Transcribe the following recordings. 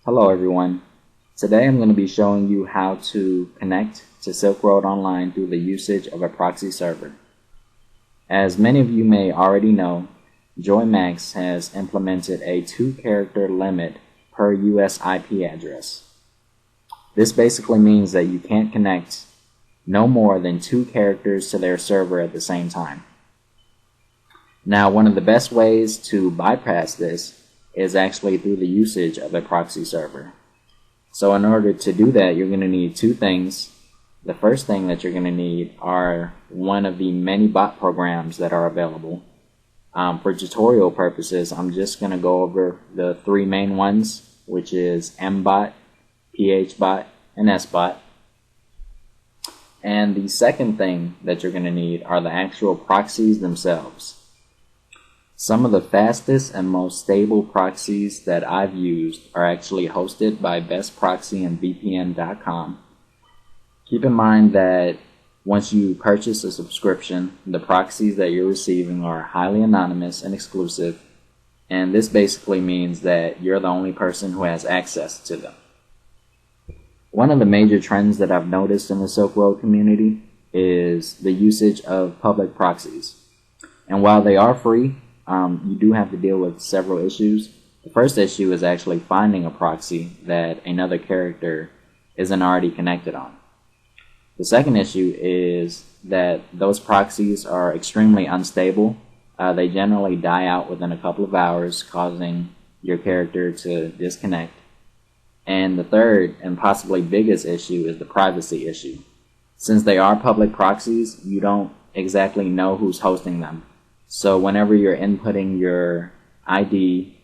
Hello everyone. Today I'm going to be showing you how to connect to Silkroad Online through the usage of a proxy server. As many of you may already know, JoyMax has implemented a 2-character limit per US IP address. This basically means that you can't connect no more than 2 characters to their server at the same time. Now, one of the best ways to bypass this is actually through the usage of a proxy server. So in order to do that, you're going to need 2 things. The first thing that you're going to need are one of the many bot programs that are available. For tutorial purposes, I'm just going to go over the 3 main ones, which is mbot, phbot, and sbot. And the second thing that you're going to need are the actual proxies themselves. Some of the fastest and most stable proxies that I've used are actually hosted by BestProxyAndVPN.com. Keep in mind that once you purchase a subscription, the proxies that you're receiving are highly anonymous and exclusive, and this basically means that you're the only person who has access to them. One of the major trends that I've noticed in the Silkroad community is the usage of public proxies. And while they are free, you do have to deal with several issues. The first issue is actually finding a proxy that another character isn't already connected on. The second issue is that those proxies are extremely unstable. They generally die out within a couple of hours, causing your character to disconnect. And the third and possibly biggest issue is the privacy issue. Since they are public proxies, you don't exactly know who's hosting them. So whenever you're inputting your ID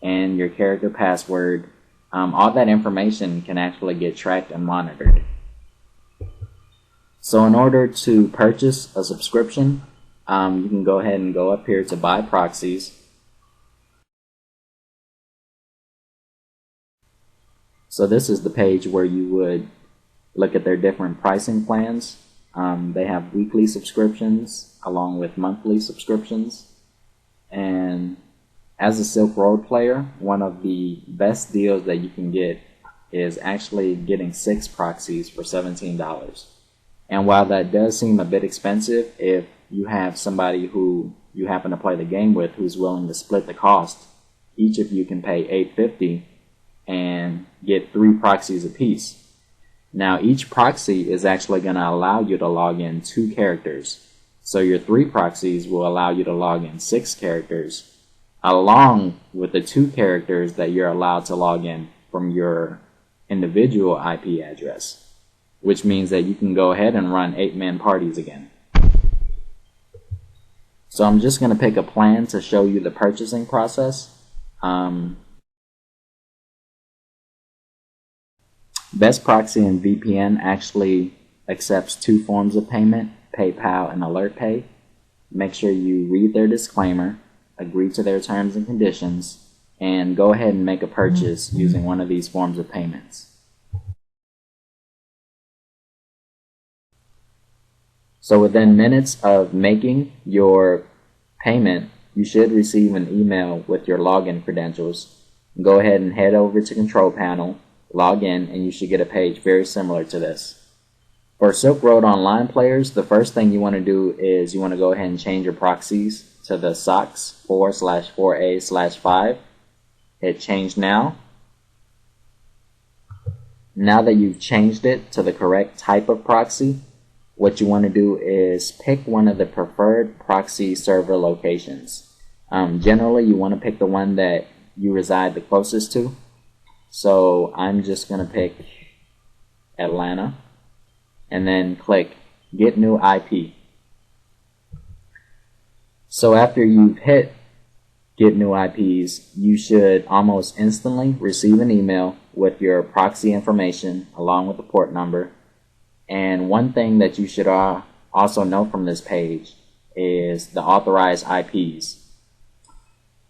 and your character password, all that information can actually get tracked and monitored. So in order to purchase a subscription, you can go ahead and go up here to buy proxies. So this is the page where you would look at their different pricing plans. They have weekly subscriptions along with monthly subscriptions. And as a Silkroad player, one of the best deals that you can get is actually getting 6 proxies for $17. And while that does seem a bit expensive, if you have somebody who you happen to play the game with who's willing to split the cost, each of you can pay $8.50 and get 3 proxies apiece. Now each proxy is actually going to allow you to log in 2 characters. So your 3 proxies will allow you to log in 6 characters, along with the 2 characters that you're allowed to log in from your individual IP address, which means that you can go ahead and run 8-man parties again. So I'm just going to pick a plan to show you the purchasing process. BestProxyAndVPN actually accepts 2 forms of payment, PayPal and AlertPay. Make sure you read their disclaimer, agree to their terms and conditions, and go ahead and make a purchase using one of these forms of payments. So within minutes of making your payment, you should receive an email with your login credentials. Go ahead and head over to Control Panel, log in, and you should get a page very similar to this. For Silkroad Online players, the first thing you want to do is you want to go ahead and change your proxies to the SOCKS 4/4A/5. Hit change now. Now that you've changed it to the correct type of proxy, what you want to do is pick one of the preferred proxy server locations. Generally, you want to pick the one that you reside the closest to. So I'm just going to pick Atlanta and then click Get New IP. So after you've hit Get New IPs, you should almost instantly receive an email with your proxy information along with the port number. And one thing that you should also know from this page is the authorized IPs.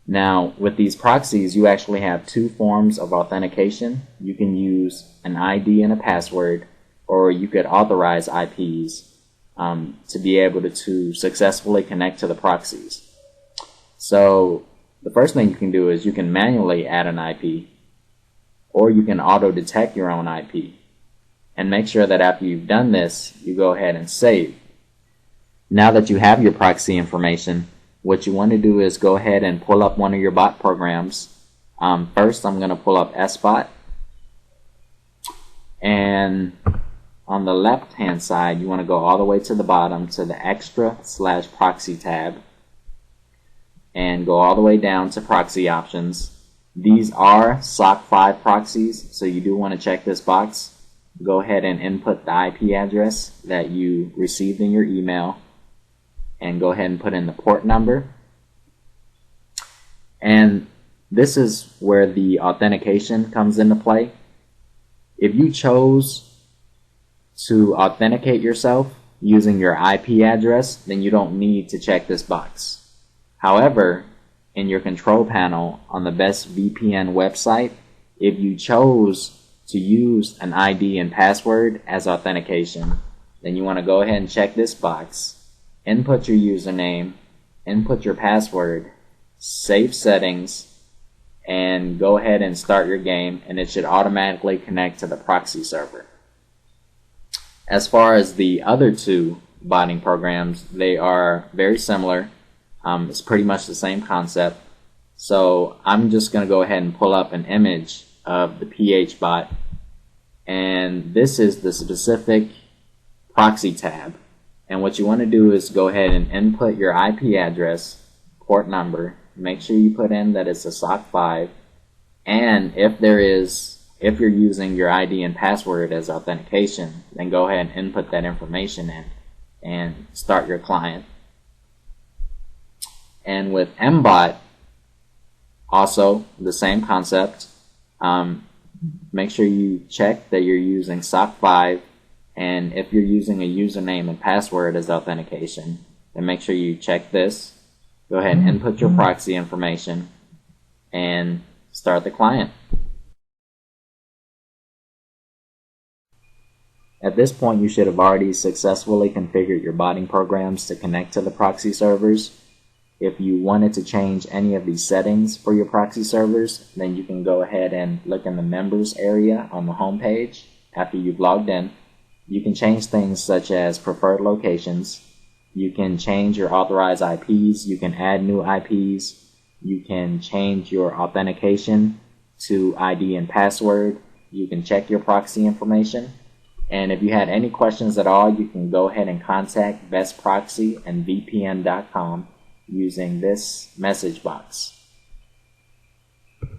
Now, with these proxies, you actually have 2 forms of authentication. You can use an ID and a password, or you could authorize IPs to be able to successfully connect to the proxies. So the first thing you can do is you can manually add an IP, or you can auto detect your own IP. And make sure that after you've done this, you go ahead and save. Now that you have your proxy information, what you want to do is go ahead and pull up one of your bot programs. First, I'm going to pull up SBot. And on the left hand side, you want to go all the way to the bottom to the extra/proxy tab and go all the way down to proxy options. These are SOC 5 proxies, so you do want to check this box. Go ahead and input the IP address that you received in your email and go ahead and put in the port number. And this is where the authentication comes into play. If you chose to authenticate yourself using your IP address, then you don't need to check this box. However, in your control panel on the BestVPN website, if you chose to use an ID and password as authentication, then you want to go ahead and check this box, input your username, input your password, save settings, and go ahead and start your game, and it should automatically connect to the proxy server. As far as the other two botting programs, they are very similar. It's pretty much the same concept. So I'm just going to go ahead and pull up an image of the PH bot, and this is the specific proxy tab. And what you want to do is go ahead and input your IP address, port number, make sure you put in that it's a SOC 5, and if you're using your ID and password as authentication, then go ahead and input that information in and start your client. And with MBot, also the same concept. Make sure you check that you're using SOC 5, and if you're using a username and password as authentication, then make sure you check this. Go ahead and input your proxy information and start the client. At this point, you should have already successfully configured your botting programs to connect to the proxy servers. If you wanted to change any of these settings for your proxy servers, then you can go ahead and look in the members area on the home page after you've logged in. You can change things such as preferred locations. You can change your authorized IPs. You can add new IPs. You can change your authentication to ID and password. You can check your proxy information. And if you had any questions at all, you can go ahead and contact BestProxyAndVPN.com using this message box.